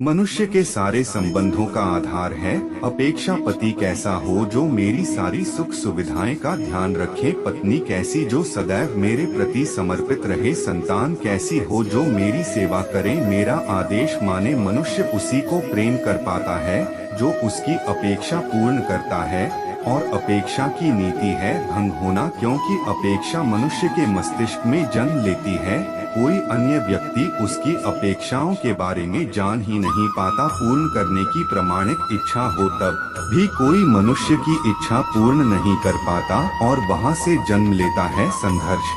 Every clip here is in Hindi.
मनुष्य के सारे संबंधों का आधार है अपेक्षा। पति कैसा हो जो मेरी सारी सुख सुविधाएं का ध्यान रखे, पत्नी कैसी जो सदैव मेरे प्रति समर्पित रहे, संतान कैसी हो जो मेरी सेवा करे, मेरा आदेश माने। मनुष्य उसी को प्रेम कर पाता है जो उसकी अपेक्षा पूर्ण करता है, और अपेक्षा की नीति है भंग होना, क्योंकि अपेक्षा मनुष्य के मस्तिष्क में जन्म लेती है। कोई अन्य व्यक्ति उसकी अपेक्षाओं के बारे में जान ही नहीं पाता। पूर्ण करने की प्रामाणिक इच्छा हो तब भी कोई मनुष्य की इच्छा पूर्ण नहीं कर पाता, और वहाँ से जन्म लेता है संघर्ष।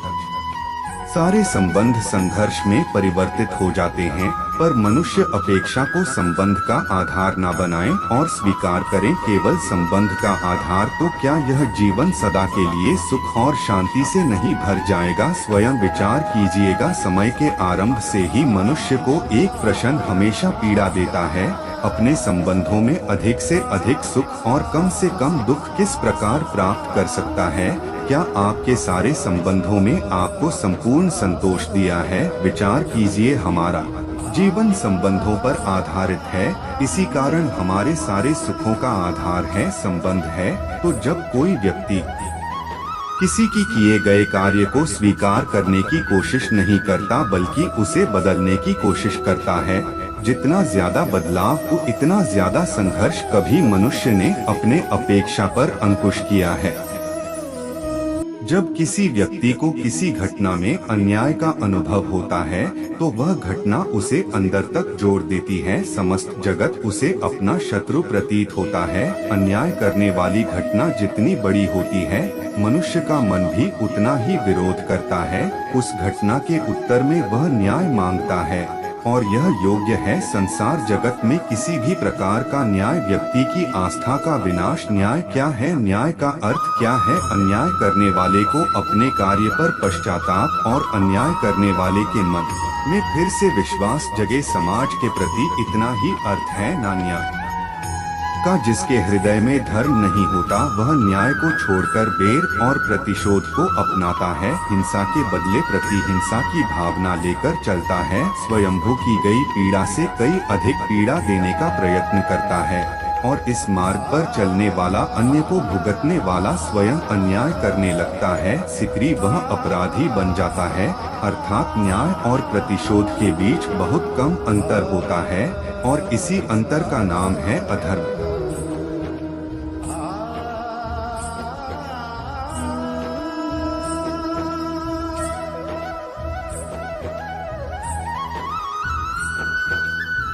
सारे संबंध संघर्ष में परिवर्तित हो जाते हैं, पर मनुष्य अपेक्षा को संबंध का आधार न बनाए और स्वीकार करें केवल संबंध का आधार, तो क्या यह जीवन सदा के लिए सुख और शांति से नहीं भर जाएगा? स्वयं विचार कीजिएगा। समय के आरंभ से ही मनुष्य को एक प्रश्न हमेशा पीड़ा देता है, अपने संबंधों में अधिक से अधिक सुख और कम से कम दुख किस प्रकार प्राप्त कर सकता है? क्या आपके सारे संबंधों में आपको संपूर्ण संतोष दिया है? विचार कीजिए। हमारा जीवन संबंधों पर आधारित है, इसी कारण हमारे सारे सुखों का आधार है संबंध है। तो जब कोई व्यक्ति किसी की किए गए कार्य को स्वीकार करने की कोशिश नहीं करता बल्कि उसे बदलने की कोशिश करता है, जितना ज्यादा बदलाव को इतना ज्यादा संघर्ष कभी मनुष्य ने अपने अपेक्षा पर अंकुश किया है। जब किसी व्यक्ति को किसी घटना में अन्याय का अनुभव होता है तो वह घटना उसे अंदर तक जोड़ देती है। समस्त जगत उसे अपना शत्रु प्रतीत होता है। अन्याय करने वाली घटना जितनी बड़ी होती है, मनुष्य का मन भी उतना ही विरोध करता है। उस घटना के उत्तर में वह न्याय मांगता है, और यह योग्य है। संसार जगत में किसी भी प्रकार का न्याय व्यक्ति की आस्था का विनाश। न्याय क्या है? न्याय का अर्थ क्या है? अन्याय करने वाले को अपने कार्य पर पश्चाताप और अन्याय करने वाले के मन में फिर से विश्वास जगे। समाज के प्रति इतना ही अर्थ है ना न्याय का। जिसके हृदय में धर्म नहीं होता वह न्याय को छोड़कर बैर और प्रतिशोध को अपनाता है। हिंसा के बदले प्रतिहिंसा की भावना लेकर चलता है। स्वयंभू की गई पीड़ा से कई अधिक पीड़ा देने का प्रयत्न करता है, और इस मार्ग पर चलने वाला अन्य को भुगतने वाला स्वयं अन्याय करने लगता है। सिकरी वह अपराधी बन जाता है। अर्थात न्याय और प्रतिशोध के बीच बहुत कम अंतर होता है, और इसी अंतर का नाम है अधर्म।